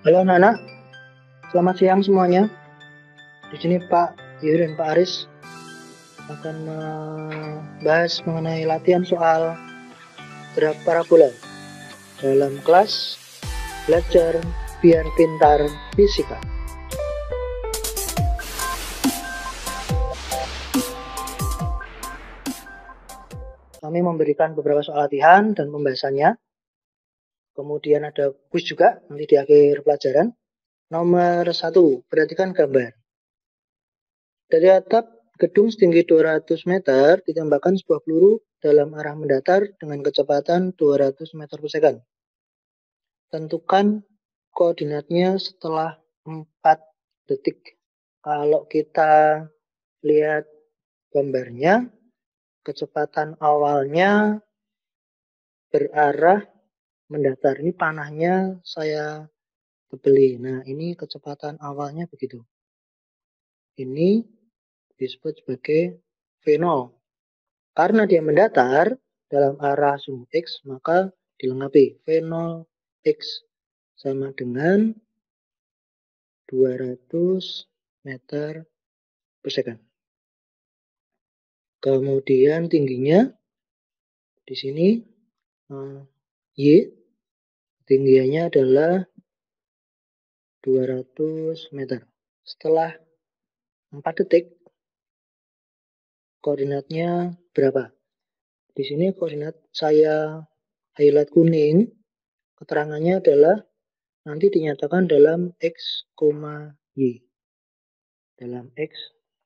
Halo anak-anak, selamat siang semuanya. Di sini Pak Yuri dan Pak Aris akan membahas mengenai latihan soal gerak parabola dalam kelas belajar biar pintar fisika. Kami memberikan beberapa soal latihan dan pembahasannya. Kemudian ada kuis juga nanti di akhir pelajaran. Nomor 1, perhatikan gambar. Dari atap gedung setinggi 200 meter ditembakkan sebuah peluru dalam arah mendatar dengan kecepatan 200 meter per second. Tentukan koordinatnya setelah 4 detik. Kalau kita lihat gambarnya, kecepatan awalnya berarah mendatar. Ini panahnya saya tebeli. Nah, ini kecepatan awalnya begitu. Ini disebut sebagai V0. Karena dia mendatar dalam arah sumbu X, maka dilengkapi V0X sama dengan 200 meter per second. Kemudian tingginya di sini Y, tingginya adalah 200 meter. Setelah 4 detik, koordinatnya berapa? Di sini koordinat saya highlight kuning, keterangannya adalah nanti dinyatakan dalam X, Y. Dalam X,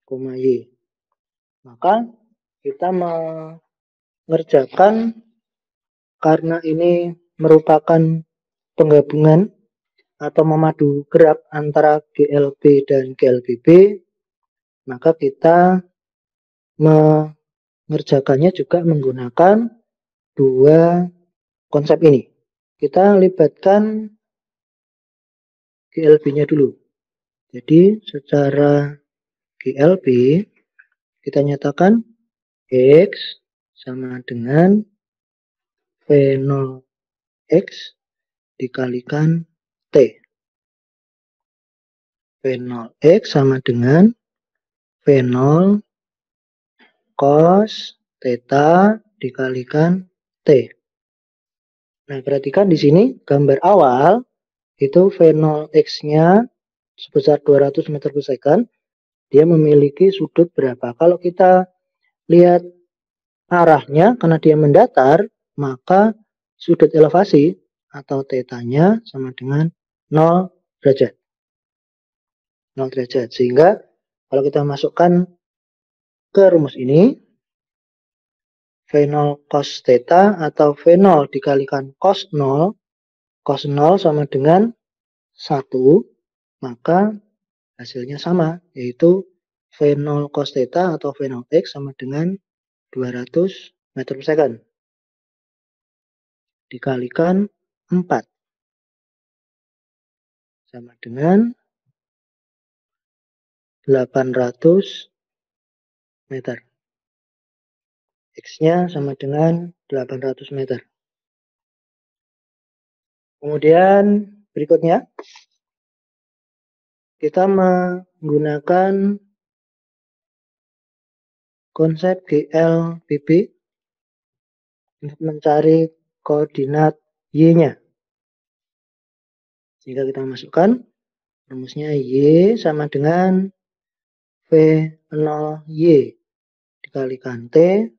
Y. Maka kita mengerjakan karena ini merupakan penggabungan atau memadu gerak antara GLB dan GLBB, maka kita mengerjakannya juga menggunakan dua konsep ini. Kita libatkan GLB-nya dulu. Jadi secara GLB kita nyatakan X sama dengan V0X dikalikan T. V0X sama dengan V0 cos theta dikalikan T. Nah, perhatikan di sini gambar awal itu V0X-nya sebesar 200 meter per second. Dia memiliki sudut berapa? Kalau kita lihat arahnya, karena dia mendatar, maka sudut elevasi atau θ-nya sama dengan 0 derajat. 0 derajat. Sehingga kalau kita masukkan ke rumus ini, V0 cos theta atau V0 dikalikan cos 0 sama dengan 1, maka hasilnya sama, yaitu V0 cos theta atau V0X sama dengan 200 meter per second dikalikan 4 sama dengan 800 meter. X-nya sama dengan 800 meter. Kemudian berikutnya kita menggunakan konsep GLBB untuk mencari koordinat Y-nya. Jika kita masukkan rumusnya Y sama dengan V0Y dikalikan T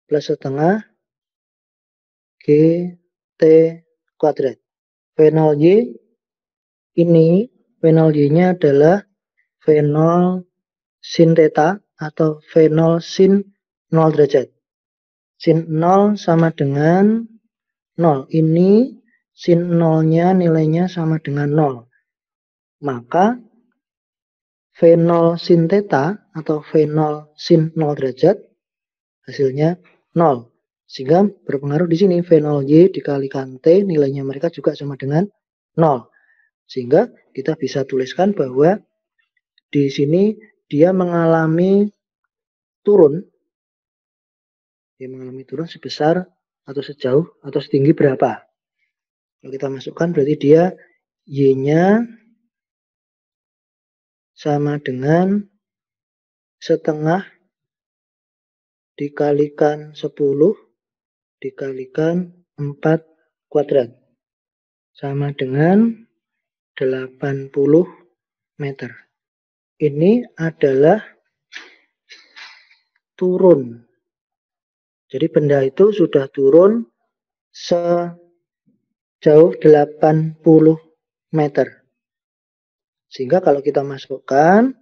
plus setengah GT kuadrat. V0Y ini, V0Y-nya adalah V0 sin theta atau V0 sin 0 derajat. Sin 0 sama dengan 0. Ini sin 0-nya nilainya sama dengan 0. Maka V0 sin theta atau V0 sin 0 derajat hasilnya 0. Sehingga berpengaruh di sini V0Y dikalikan T nilainya mereka juga sama dengan 0. Sehingga kita bisa tuliskan bahwa di sini dia mengalami turun. Dia mengalami turun sebesar atau sejauh atau setinggi berapa. Kalau kita masukkan berarti dia Y-nya sama dengan setengah dikalikan 10 dikalikan 4 kuadrat. Sama dengan 80 meter. Ini adalah turun. Jadi benda itu sudah turun sejauh 80 meter. Sehingga kalau kita masukkan,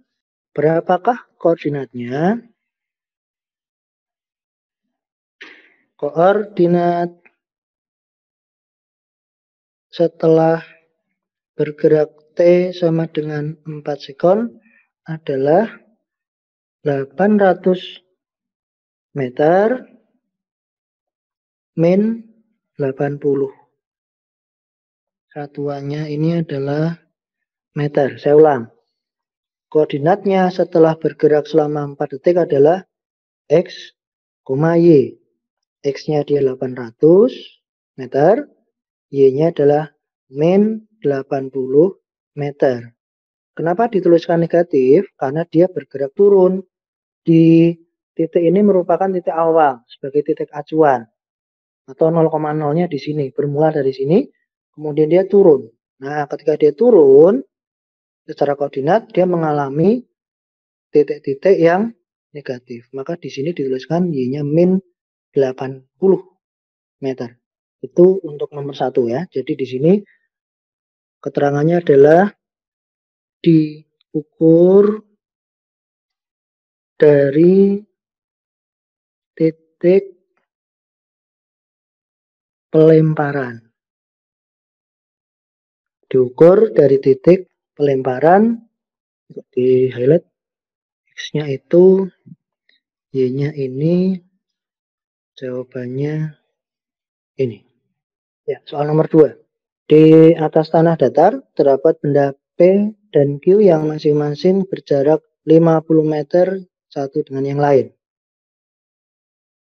berapakah koordinatnya? Koordinat setelah bergerak T sama dengan 4 sekon adalah 800 meter min 80. Satuannya ini adalah meter. Saya ulang. Koordinatnya setelah bergerak selama 4 detik adalah X, Y. X-nya dia 800 meter, Y-nya adalah min 80 meter. Kenapa dituliskan negatif? Karena dia bergerak turun. Di titik ini merupakan titik awal sebagai titik acuan. Atau 0,0-nya di sini. Bermula dari sini, kemudian dia turun. Nah, ketika dia turun, secara koordinat dia mengalami titik-titik yang negatif. Maka di sini dituliskan Y-nya min 80 meter. Itu untuk nomor 1 ya. Jadi di sini keterangannya adalah diukur dari titik pelemparan. Diukur dari titik pelemparan. Di highlight. X-nya itu, Y-nya ini, jawabannya ini. Ya, soal nomor 2. Di atas tanah datar terdapat benda P dan Q yang masing-masing berjarak 50 meter satu dengan yang lain.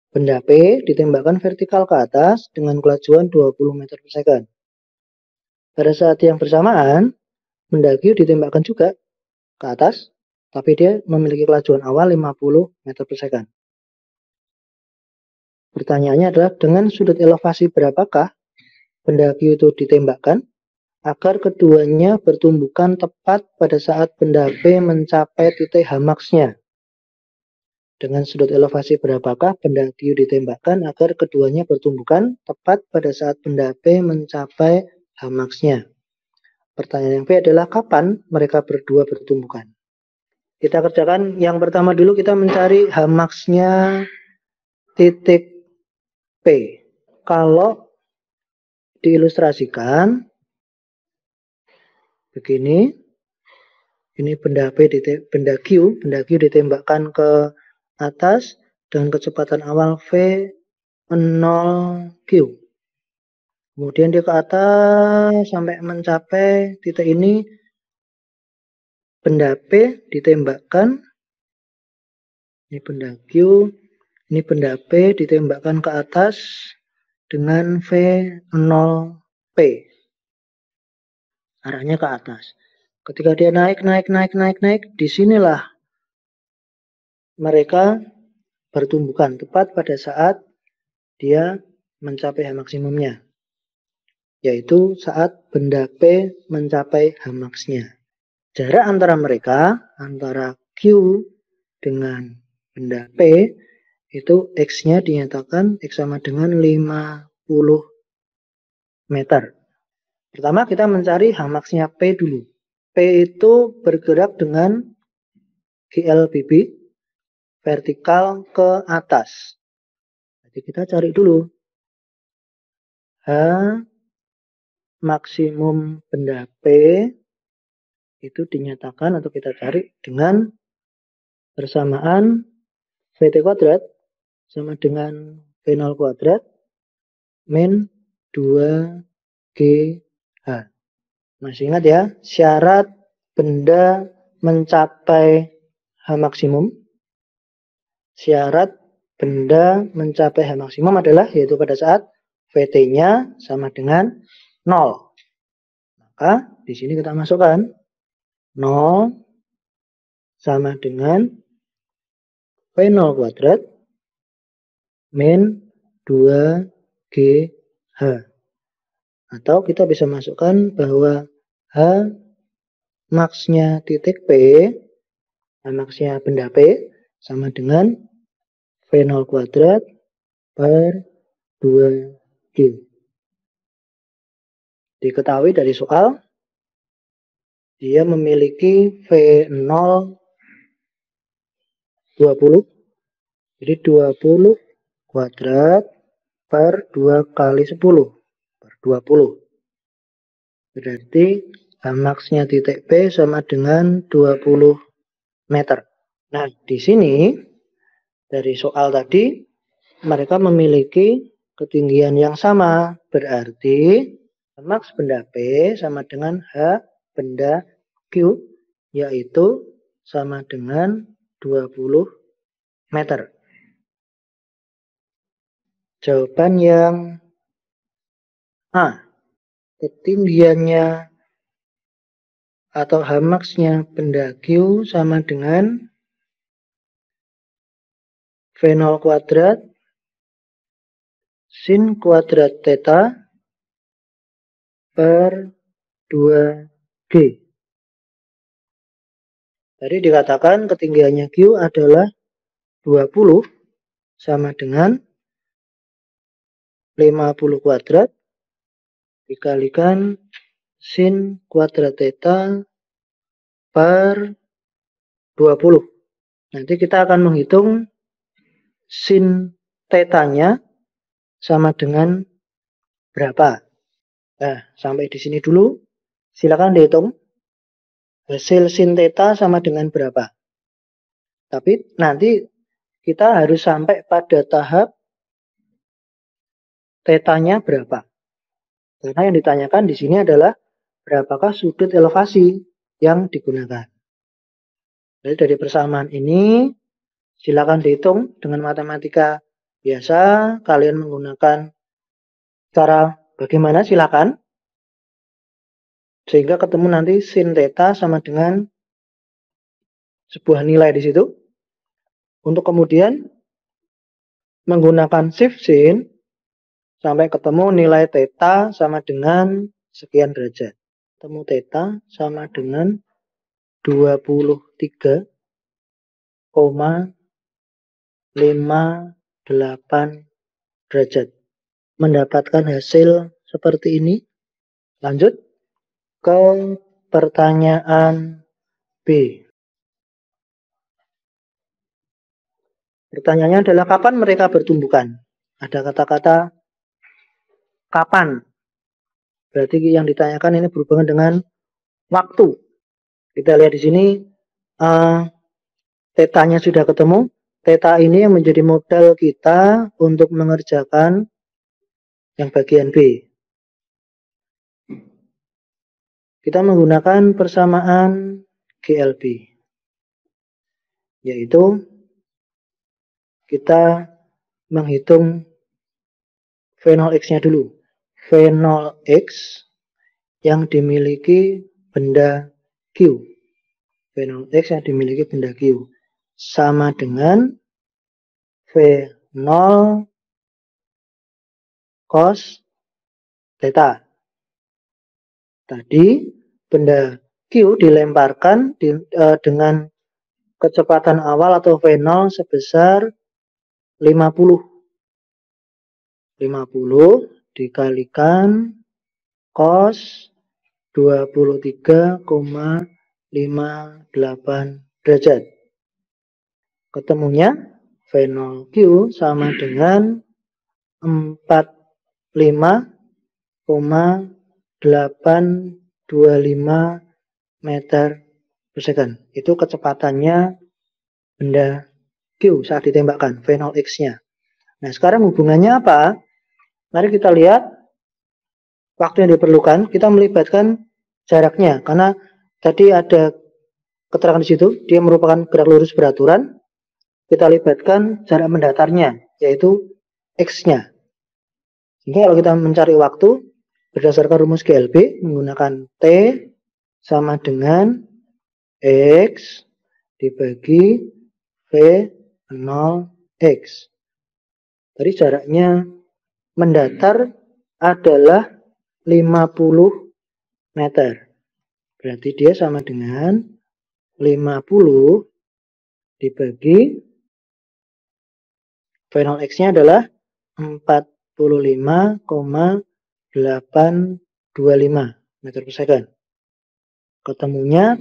Benda P ditembakkan vertikal ke atas dengan kelajuan 20 meter per second. Pada saat yang bersamaan, benda Q ditembakkan juga ke atas, tapi dia memiliki kelajuan awal 50 meter per second. Pertanyaannya adalah dengan sudut elevasi berapakah benda Q itu ditembakkan agar keduanya bertumbukan tepat pada saat benda P mencapai titik H-max-nya. Dengan sudut elevasi berapakah benda Q ditembakkan agar keduanya bertumbukan tepat pada saat benda P mencapai H-max-nya. Pertanyaan yang B adalah kapan mereka berdua bertumbukan. Kita kerjakan yang pertama dulu, kita mencari H-max-nya titik P. Kalau diilustrasikan begini, ini benda P, benda Q ditembakkan ke atas dengan kecepatan awal V0Q. Kemudian dia ke atas sampai mencapai titik ini. Benda P ditembakkan, ini benda Q, ini benda P ditembakkan ke atas dengan V0P. Arahnya ke atas. Ketika dia naik, disinilah mereka bertumbukan tepat pada saat dia mencapai H maksimumnya, yaitu saat benda P mencapai H max-nya. Jarak antara mereka, antara Q dengan benda P, itu X-nya dinyatakan X sama dengan 50 meter. Pertama kita mencari H max-nya P dulu. P itu bergerak dengan GLBB vertikal ke atas. Jadi kita cari dulu H maksimum benda P itu dinyatakan atau kita cari dengan bersamaan VT kuadrat sama dengan V0 kuadrat min 2GH. Masih ingat ya, syarat benda mencapai H maksimum. Syarat benda mencapai H maksimum adalah yaitu pada saat VT-nya sama dengan 0. Maka di sini kita masukkan 0 sama dengan V0 kuadrat min 2GH. Atau kita bisa masukkan bahwa H maksnya titik P, H maksnya benda P sama dengan V0 kuadrat per 2G. Diketahui dari soal, dia memiliki V0 20. Jadi 20 kuadrat per 2 kali 10 per 20. Berarti H maksnya titik P sama dengan 20 meter. Nah, di sini dari soal tadi mereka memiliki ketinggian yang sama. Berarti H maks benda P sama dengan H benda Q, yaitu sama dengan 20 meter. Jawaban yang A. Ketinggiannya atau H maksnya benda Q sama dengan V0 kuadrat sin kuadrat theta per 2G. Tadi dikatakan ketinggiannya Q adalah 20 sama dengan 50 kuadrat dikalikan sin kuadrat theta per 20. Nanti kita akan menghitung sin theta-nya sama dengan berapa. Nah, sampai di sini dulu. Silakan dihitung. Hasil sin theta sama dengan berapa. Tapi nanti kita harus sampai pada tahap theta-nya berapa. Karena yang ditanyakan di sini adalah berapakah sudut elevasi yang digunakan. Jadi dari persamaan ini silakan dihitung dengan matematika biasa. Kalian menggunakan cara bagaimana silakan. Sehingga ketemu nanti sin theta sama dengan sebuah nilai di situ. Untuk kemudian menggunakan shift sin sampai ketemu nilai theta sama dengan sekian derajat. Ketemu theta sama dengan 23,58 derajat. Mendapatkan hasil seperti ini. Lanjut ke pertanyaan B. Pertanyaannya adalah kapan mereka bertumbukan? Ada kata-kata kapan. Berarti yang ditanyakan ini berhubungan dengan waktu. Kita lihat di sini theta-nya sudah ketemu. Theta ini yang menjadi modal kita untuk mengerjakan yang bagian B. Kita menggunakan persamaan GLB. Yaitu kita menghitung V0x-nya dulu. V0x yang dimiliki benda Q. V0x yang dimiliki benda Q sama dengan V0 cos theta. Tadi benda Q dilemparkan dengan kecepatan awal atau V0 sebesar 50. 50 dikalikan cos 23,58 derajat. Ketemunya V0Q sama dengan 45,825 meter per second. Itu kecepatannya benda Q saat ditembakkan, V0x-nya. Nah, sekarang hubungannya apa? Mari kita lihat waktu yang diperlukan. Kita melibatkan jaraknya. Karena tadi ada keterangan di situ, dia merupakan gerak lurus beraturan. Kita libatkan jarak mendatarnya, yaitu x-nya. Sehingga kalau kita mencari waktu, Berdasarkan rumus GLB menggunakan T sama dengan X dibagi V0X. Tadi jaraknya mendatar adalah 50 meter. Berarti dia sama dengan 50 dibagi V0X-nya adalah 45,825 meter per second. Ketemunya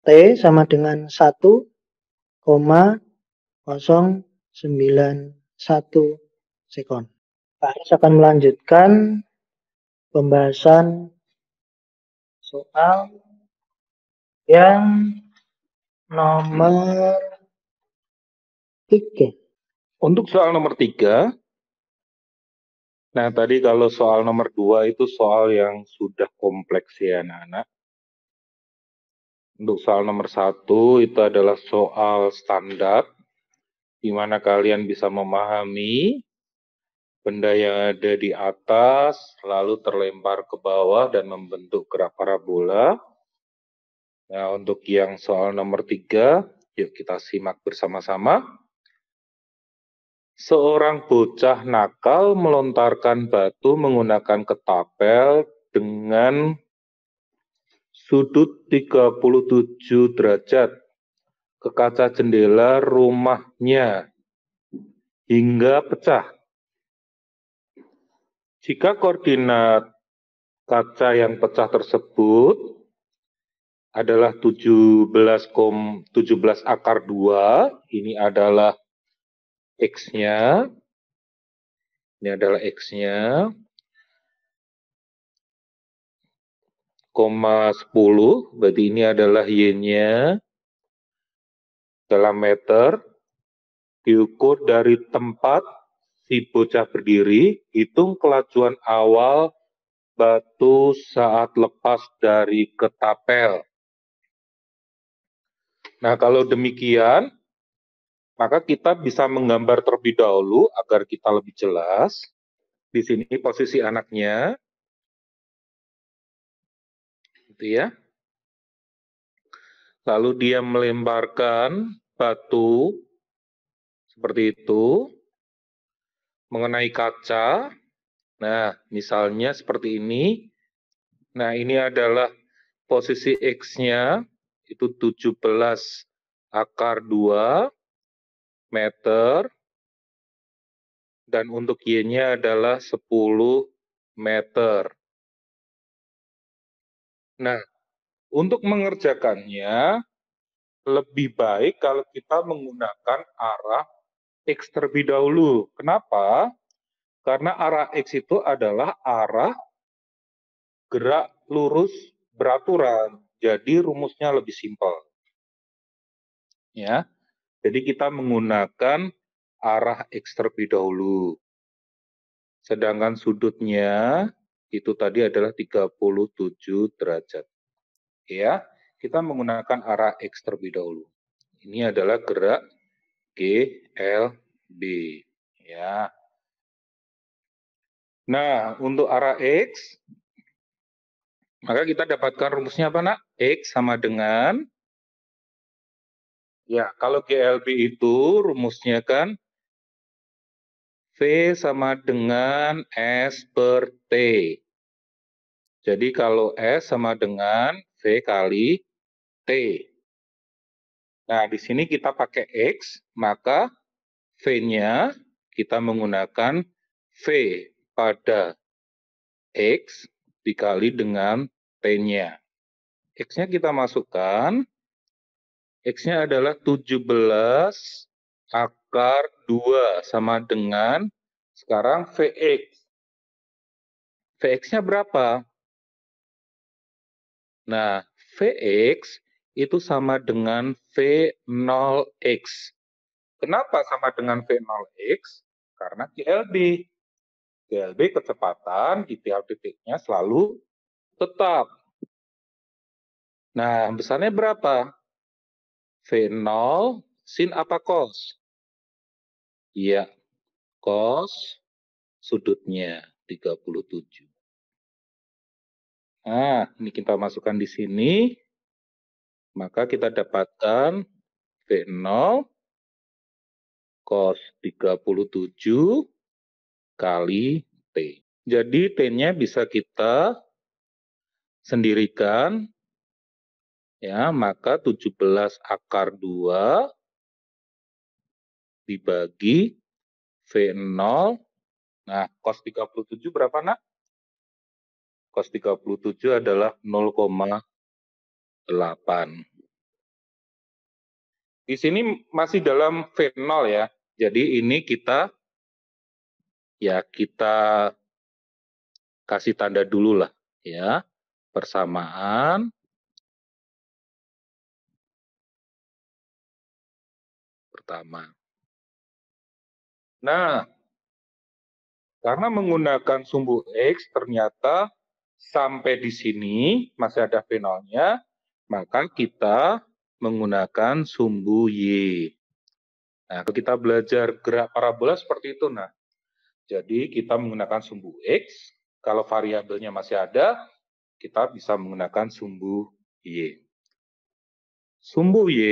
T sama dengan 1,091 sekon. Pak Aris akan melanjutkan pembahasan soal yang nomor 3. Untuk soal nomor 3, nah tadi kalau soal nomor 2 itu soal yang sudah kompleks ya anak-anak. Untuk soal nomor 1 itu adalah soal standar, di mana kalian bisa memahami benda yang ada di atas, lalu terlempar ke bawah dan membentuk gerak parabola. Nah, untuk yang soal nomor 3, yuk kita simak bersama-sama. Seorang bocah nakal melontarkan batu menggunakan ketapel dengan sudut 37 derajat ke kaca jendela rumahnya hingga pecah. Jika koordinat kaca yang pecah tersebut adalah 17 akar 2, ini adalah X-nya, koma 10, berarti ini adalah Y-nya, dalam meter, diukur dari tempat si bocah berdiri, hitung kelajuan awal batu saat lepas dari ketapel. Nah, kalau demikian, maka kita bisa menggambar terlebih dahulu agar kita lebih jelas. Di sini posisi anaknya, gitu ya. Lalu dia melemparkan batu seperti itu mengenai kaca. Nah, misalnya seperti ini. Nah, ini adalah posisi X-nya, itu 17 akar 2 meter, dan untuk Y-nya adalah 10 meter. Nah, untuk mengerjakannya, lebih baik kalau kita menggunakan arah X terlebih dahulu. Kenapa? Karena arah X itu adalah arah gerak lurus beraturan. Jadi rumusnya lebih simpel. Ya. Jadi kita menggunakan arah X terlebih dahulu. Sedangkan sudutnya itu tadi adalah 37 derajat. Ya, kita menggunakan arah X terlebih dahulu. Ini adalah gerak GLB. Ya. Nah, untuk arah X, maka kita dapatkan rumusnya apa, nak? X sama dengan, ya, kalau GLB itu rumusnya kan V sama dengan S per T. Jadi kalau S sama dengan V kali T. Nah, di sini kita pakai X, maka V-nya kita menggunakan V pada X dikali dengan T-nya. X-nya kita masukkan, X-nya adalah 17 akar 2 sama dengan, sekarang Vx. Vx-nya berapa? Nah, Vx itu sama dengan V0x. Kenapa sama dengan V0x? Karena GLB. GLB kecepatan di tiap titiknya selalu tetap. Nah, besarnya berapa? V0 sin apa cos? Iya, cos sudutnya 37. Nah, ini kita masukkan di sini. Maka kita dapatkan V0 cos 37 kali T. Jadi T-nya bisa kita sendirikan, ya, maka 17 akar 2 dibagi V0. Nah, cos 37 berapa, Nak? Cos 37 adalah 0,8. Di sini masih dalam V0 ya. Jadi ini kita kasih tanda dulu lah ya. Persamaan pertama. Nah, karena menggunakan sumbu X ternyata sampai di sini masih ada V0-nya, maka kita menggunakan sumbu Y. Nah, kalau kita belajar gerak parabola seperti itu, nah. Jadi kita menggunakan sumbu X, kalau variabelnya masih ada, kita bisa menggunakan sumbu Y. Sumbu Y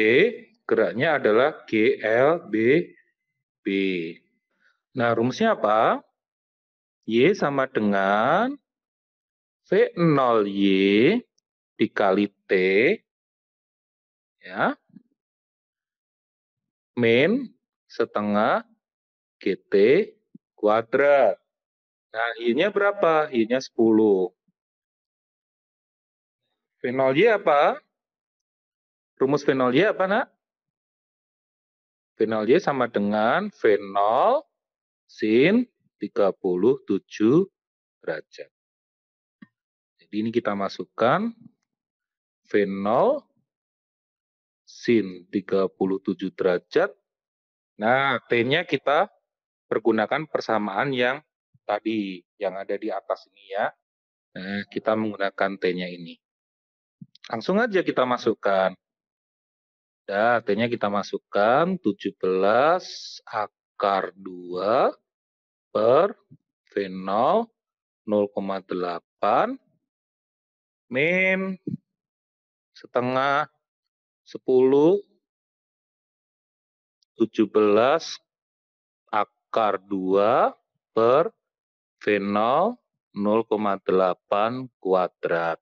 geraknya adalah GLBB. Nah, rumusnya apa? Y sama dengan V0Y dikali T, ya, min setengah GT kuadrat. Nah, Y-nya berapa? Y-nya 10. V0Y apa? Rumus V0Y apa, Nak? V0Y sama dengan V0 sin 37 derajat. Jadi ini kita masukkan V0 sin 37 derajat. Nah, T-nya kita pergunakan persamaan yang tadi, yang ada di atas ini ya. Nah, kita menggunakan T-nya ini. Langsung aja kita masukkan. Nah, T-nya kita masukkan 17 akar 2 per V0 0,8 min setengah 10 17 akar 2 per V0 0,8 kuadrat.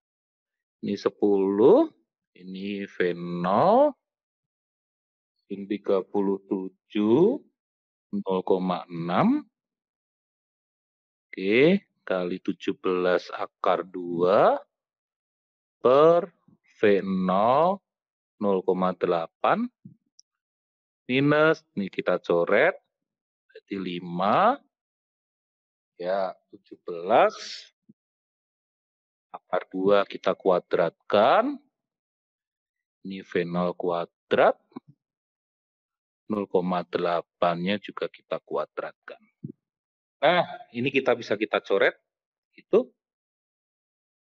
Ini 10, ini V0 sin 37 0,6 Oke, kali 17 akar 2 per V0 0,8 minus, nih kita coret, jadi 5, ya 17 akar 2 kita kuadratkan, ini V0 kuadrat, 0,8-nya juga kita kuadratkan. Nah, ini kita bisa kita coret, itu.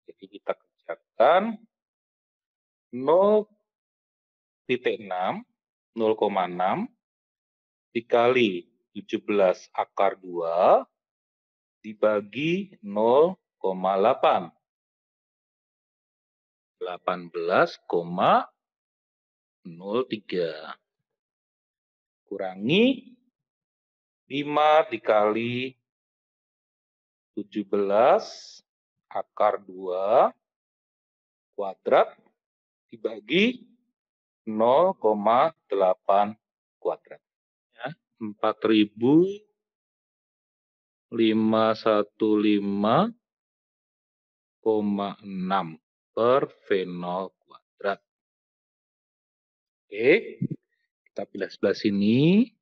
Jadi kita kerjakan 0,6 dikali 17 akar 2 dibagi 0,8. 18,03. Kurangi 5 dikali 17 akar 2 kuadrat dibagi 0,8 kuadrat. Ya, 4.515,6 per V0 kuadrat. Oke, kita pilih sebelah sini.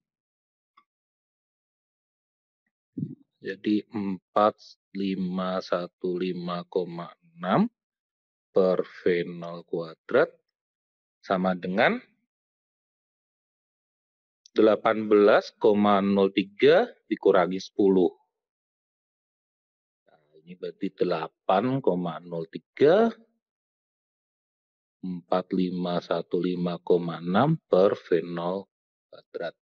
Jadi 4.515,6 per V0 kuadrat sama dengan 18,03 dikurangi 10. Nah, ini berarti 8,03 4.515,6 per V0 kuadrat.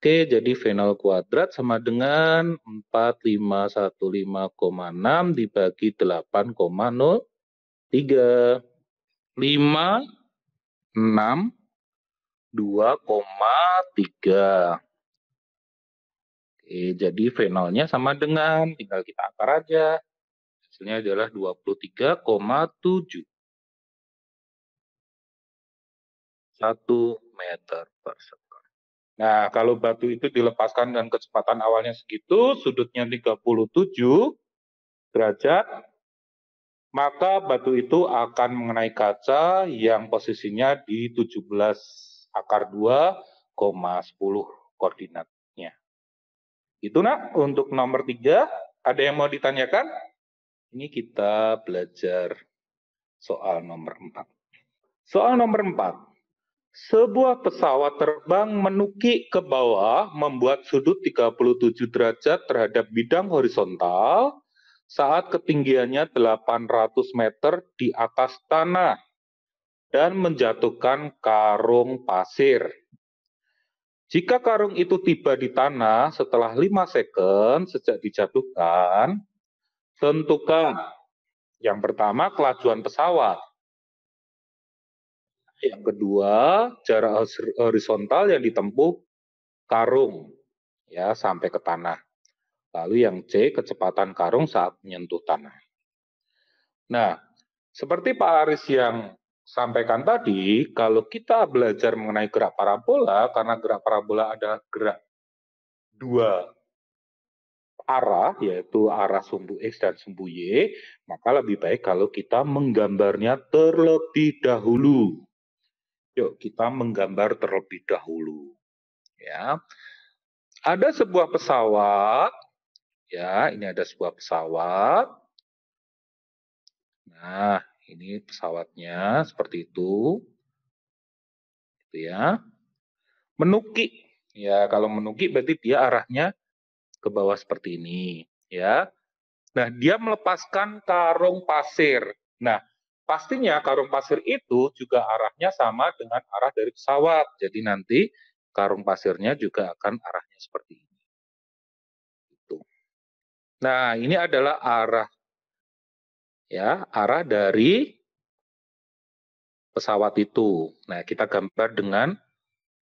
Oke, jadi V0 kuadrat sama dengan 4515,6 dibagi 8,03. 5, 6, 2,3. Oke, jadi V0-nya sama dengan, tinggal kita akar aja. Hasilnya adalah 23,7. 1 meter per second. Nah, kalau batu itu dilepaskan dengan kecepatan awalnya segitu, sudutnya 37 derajat, maka batu itu akan mengenai kaca yang posisinya di 17/2,10 koordinatnya. Itu nak, untuk nomor 3, ada yang mau ditanyakan? Ini kita belajar soal nomor 4. Soal nomor 4. Sebuah pesawat terbang menukik ke bawah membuat sudut 37 derajat terhadap bidang horizontal saat ketinggiannya 800 meter di atas tanah dan menjatuhkan karung pasir. Jika karung itu tiba di tanah setelah 5 second sejak dijatuhkan, tentukan yang pertama kelajuan pesawat. Yang kedua, jarak horizontal yang ditempuh karung ya sampai ke tanah. Lalu yang C, kecepatan karung saat menyentuh tanah. Nah, seperti Pak Aris yang sampaikan tadi, kalau kita belajar mengenai gerak parabola, karena gerak parabola ada gerak dua arah, yaitu arah sumbu X dan sumbu Y, maka lebih baik kalau kita menggambarnya terlebih dahulu. Yuk, kita menggambar terlebih dahulu. Ya, ada sebuah pesawat. Ya, ini ada sebuah pesawat. Nah, ini pesawatnya seperti itu. Gitu ya. Menukik. Ya, kalau menukik berarti dia arahnya ke bawah seperti ini, ya. Nah, dia melepaskan karung pasir. Nah, pastinya karung pasir itu juga arahnya sama dengan arah dari pesawat. Jadi nanti karung pasirnya juga akan arahnya seperti ini. Gitu. Nah, ini adalah arah dari pesawat itu. Nah, kita gambar dengan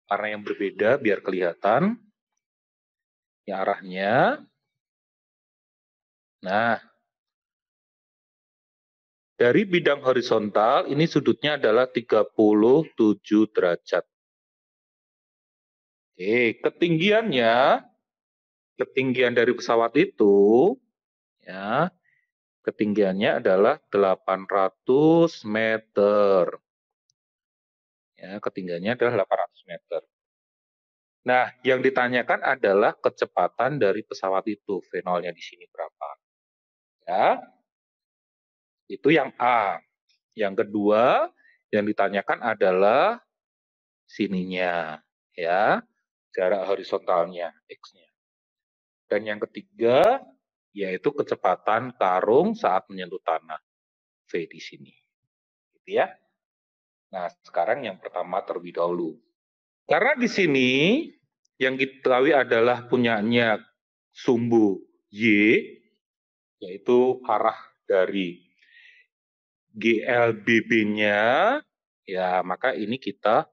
warna yang berbeda biar kelihatan ya arahnya. Nah, dari bidang horizontal, ini sudutnya adalah 37 derajat. Oke, ketinggian dari pesawat itu, ya, ketinggiannya adalah 800 meter. Ya, ketinggiannya adalah 800 meter. Nah, yang ditanyakan adalah kecepatan dari pesawat itu. V0-nya di sini berapa? Ya, itu yang A. Yang kedua, yang ditanyakan adalah sininya, ya, jarak horizontalnya, X-nya. Dan yang ketiga, yaitu kecepatan karung saat menyentuh tanah, V di sini. Gitu ya. Nah, sekarang yang pertama terlebih dahulu. Karena di sini yang kita ketahui adalah punyanya sumbu Y, yaitu arah dari GLBB-nya, ya maka ini kita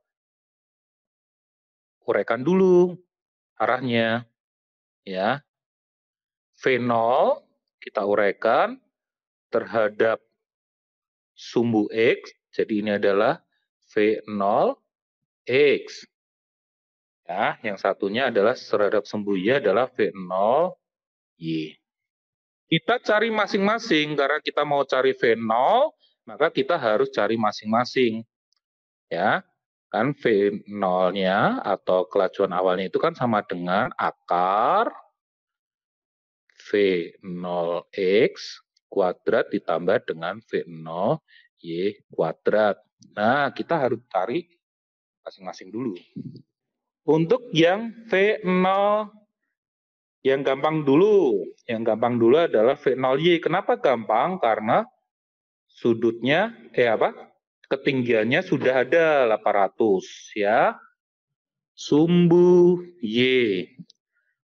uraikan dulu arahnya. Ya, V0 kita uraikan terhadap sumbu X, jadi ini adalah V0X. Ya, yang satunya adalah terhadap sumbu Y adalah V0Y. Kita cari masing-masing, karena kita mau cari V0, maka kita harus cari masing-masing. Ya, kan V0-nya atau kelajuan awalnya itu kan sama dengan akar V0X kuadrat ditambah dengan V0Y kuadrat. Nah, kita harus cari masing-masing dulu. Untuk yang V0 yang gampang dulu. Yang gampang dulu adalah V0Y. Kenapa gampang? Karena sudutnya, ketinggiannya sudah ada 800 ya. sumbu Y.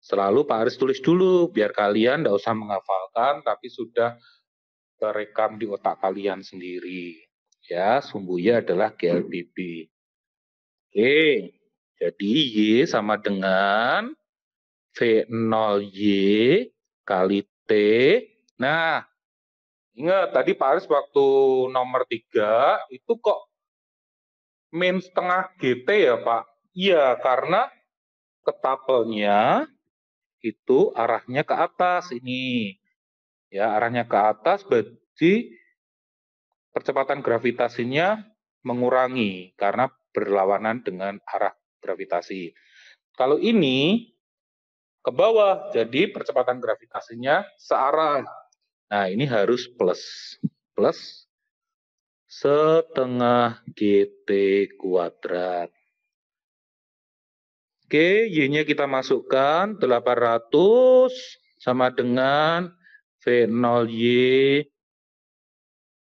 Selalu Pak Aris tulis dulu, biar kalian tidak usah menghafalkan, tapi sudah terekam di otak kalian sendiri. Ya, sumbu Y adalah GLBB. Oke, jadi Y sama dengan V0Y kali T. Nah, ingat tadi Pak Aris waktu nomor 3 itu kok min setengah GT ya Pak? Iya, karena ketapelnya itu arahnya ke atas ini. Ya, arahnya ke atas berarti percepatan gravitasinya mengurangi karena berlawanan dengan arah gravitasi. Kalau ini ke bawah, jadi percepatan gravitasinya searah. Nah, ini harus plus. Plus setengah GT kuadrat. Oke, Y-nya kita masukkan 800 sama dengan V0Y.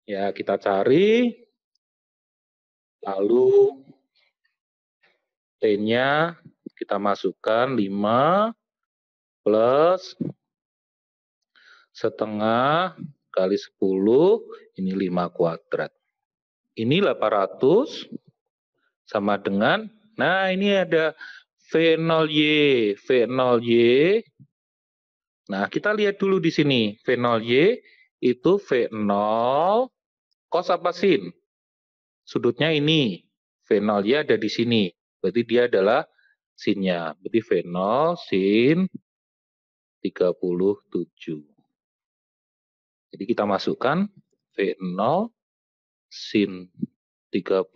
Ya, kita cari. Lalu T-nya kita masukkan 5 plus setengah kali 10, ini 5 kuadrat. Ini 800 sama dengan, nah ini ada V0Y. V0Y, nah kita lihat dulu di sini. V0Y itu V0 cos apa sin? Sudutnya ini. V0Y ada di sini. Berarti dia adalah sinnya. Berarti V0 sin 37. Jadi kita masukkan V0 sin 37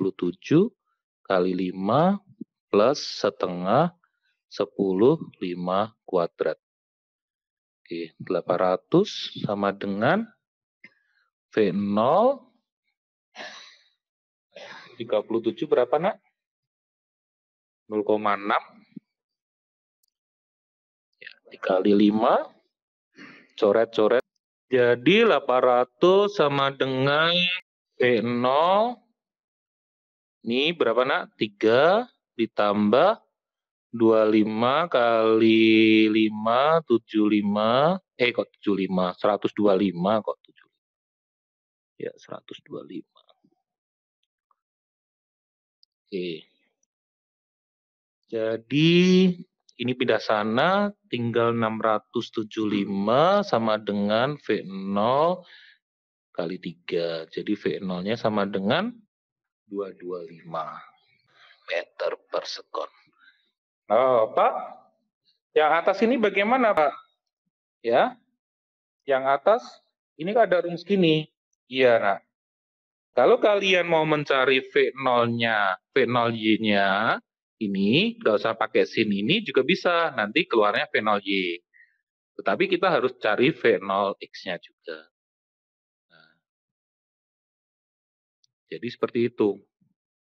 kali 5 plus setengah 10, 5 kuadrat. Oke, 800 sama dengan V0 37 berapa nak? 0,6 ya, dikali 5 coret-coret. Jadi 800 sama dengan V0 ini berapa nak? 3 ditambah 25 kali 5, 75. Kok 75? 125 kok 75. Ya, 125. Oke. Jadi ini pindah sana, tinggal 675 sama dengan V0 kali 3. Jadi V0-nya sama dengan 225 meter per sekon. Oh, Pak, yang atas ini bagaimana, Pak? Ya, yang atas ini ada rumus gini. Iya, nah. Kalau kalian mau mencari V0-nya, V0Y-nya, ini nggak usah pakai sin ini juga bisa. Nanti keluarnya V0Y. Tetapi kita harus cari V0X-nya juga. Nah, jadi seperti itu.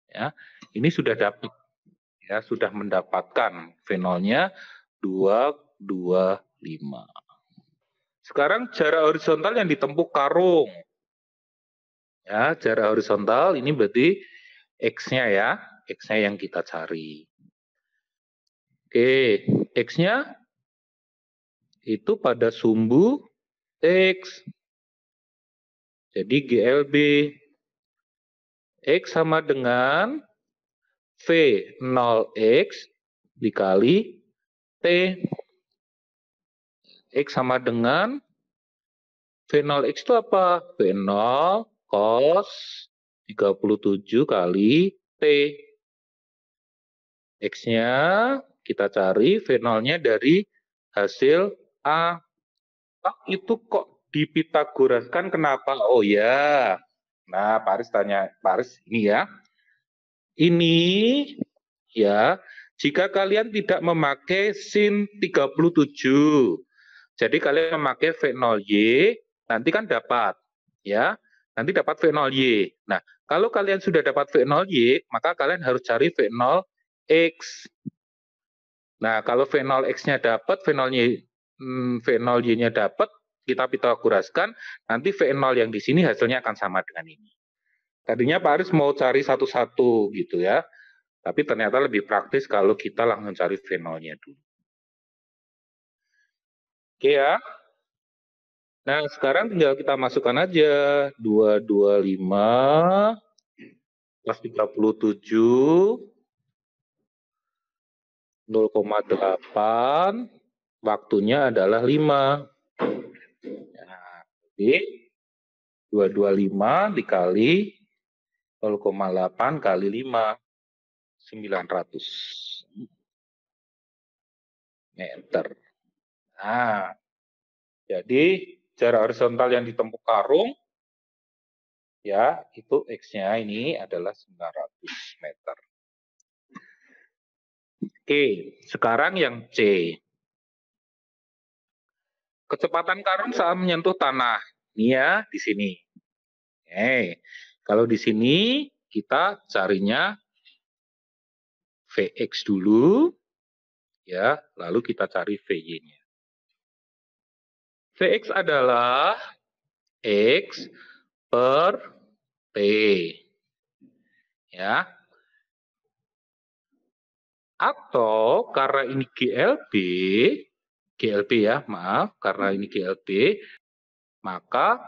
Ya, ini sudah dapat. Ya, sudah mendapatkan V0-nya 225. Sekarang jarak horizontal yang ditempuh karung. Ya, jarak horizontal ini berarti X-nya ya. X-nya yang kita cari. Oke, X-nya itu pada sumbu X. Jadi GLB. X sama dengan V0X dikali T. X sama dengan V0X itu apa? V0 cos 37 kali T. X-nya kita cari, V0-nya dari hasil A. Pak, itu kok dipitagoraskan kenapa? Oh ya. Nah, Pak Aris tanya, Pak Aris ini ya. Ini ya, jika kalian tidak memakai sin 37. Jadi kalian memakai V0Y, nanti kan dapat ya. Nanti dapat V0Y. Nah, kalau kalian sudah dapat V0Y, maka kalian harus cari V0X. Nah, kalau V0X-nya dapat, V0Y-nya dapat, kita pitagoraskan, nanti V0 yang di sini hasilnya akan sama dengan ini. Tadinya Pak Aris mau cari satu-satu gitu ya. Tapi ternyata lebih praktis kalau kita langsung cari V0-nya dulu. Oke ya. Nah, sekarang tinggal kita masukkan aja 225 plus 37 0,8, waktunya adalah 5. Nah, jadi 225 dikali 0,8 kali 5, 900 meter. Nah, jadi jarak horizontal yang ditempuh karung, ya, itu X-nya ini adalah 900 meter. Oke, sekarang yang C. Kecepatan karung saat menyentuh tanah. Ini ya, di sini. Kalau di sini kita carinya Vx dulu, ya, lalu kita cari Vy-nya. Vx adalah X per T. Ya. Atau karena ini GLB ya, maaf, karena ini GLB, maka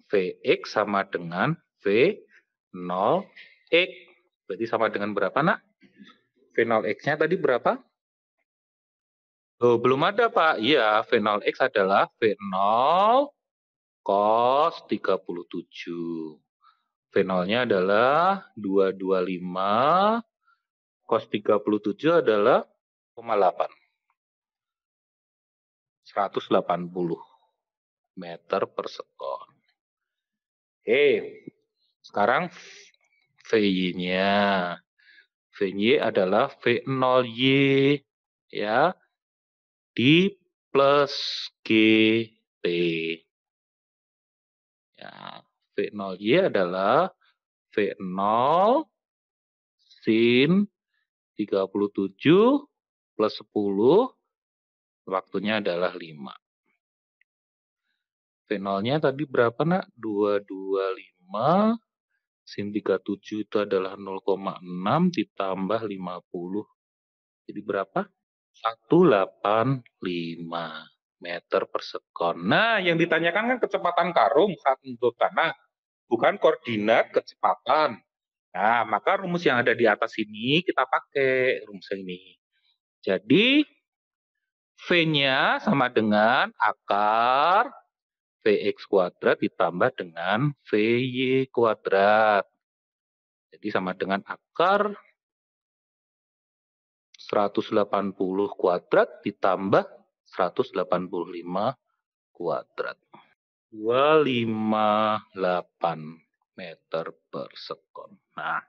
Vx sama dengan V0X. Berarti sama dengan berapa, nak? V0X-nya tadi berapa? Oh, belum ada, Pak. Iya, V0X adalah V0 cos 37. V0-nya adalah 225, cos 37 adalah 0,8. 180 meter per sekon. Oke, sekarang V-nya. V-nya adalah V0Y, ya, di plus GT. Ya, V0Y adalah V0 sin 37 plus 10, waktunya adalah 5. V0-nya tadi berapa, nak? 225 sin 37 itu adalah 0,6 ditambah 50. Jadi berapa? 185 meter per sekon. Nah, yang ditanyakan kan kecepatan karung saat menyentuh tanah, bukan koordinat kecepatan. Nah, maka rumus yang ada di atas ini kita pakai rumus ini. Jadi, V-nya sama dengan akar Vx kuadrat ditambah dengan Vy kuadrat. Jadi sama dengan akar 180 kuadrat ditambah 185 kuadrat. 258 meter per sekon. Nah,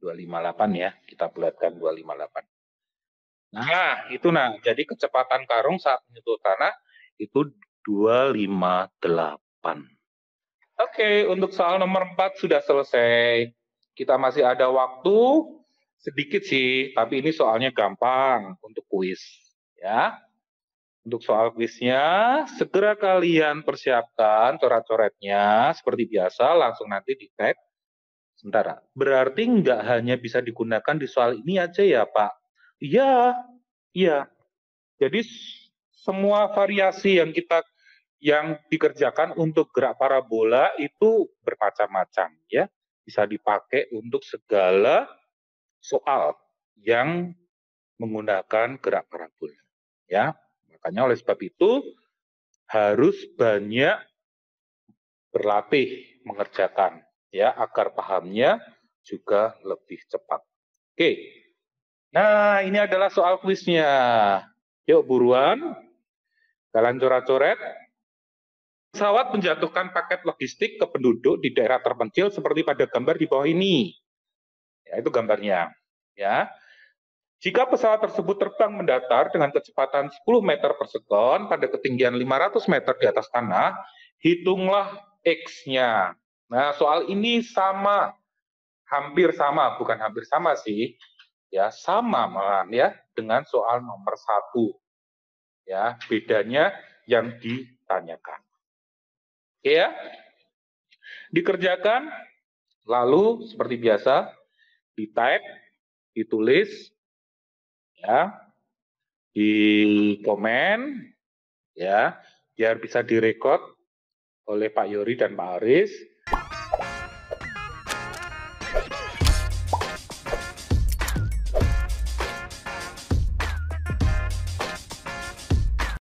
258 ya, kita bulatkan 258. Nah, itu nah. Jadi kecepatan karung saat menyentuh tanah itu 258. Oke, untuk soal nomor 4 sudah selesai. Kita masih ada waktu sedikit sih, tapi ini soalnya gampang untuk kuis, ya. Untuk soal kuisnya, segera kalian persiapkan coret-coretnya seperti biasa, langsung nanti di tag. Sebentar, berarti nggak hanya bisa digunakan di soal ini aja ya, Pak? Iya, iya. Jadi semua variasi yang dikerjakan untuk gerak parabola itu bermacam-macam ya. Bisa dipakai untuk segala soal yang menggunakan gerak parabola ya. Makanya oleh sebab itu harus banyak berlatih mengerjakan ya agar pahamnya juga lebih cepat. Oke. Nah, ini adalah soal kuisnya. Yuk buruan, kalian coret-coret. Pesawat menjatuhkan paket logistik ke penduduk di daerah terpencil seperti pada gambar di bawah ini. Ya, itu gambarnya. Ya. Jika pesawat tersebut terbang mendatar dengan kecepatan 10 meter per sekon pada ketinggian 500 meter di atas tanah, hitunglah X-nya. Nah, soal ini sama, hampir sama, bukan hampir sama sih, ya sama malahan ya dengan soal nomor 1. Ya, bedanya yang ditanyakan. Oke ya. Dikerjakan, lalu seperti biasa di-type, ditulis, ya, di komen, ya, biar bisa direkod oleh Pak Yori dan Pak Aris.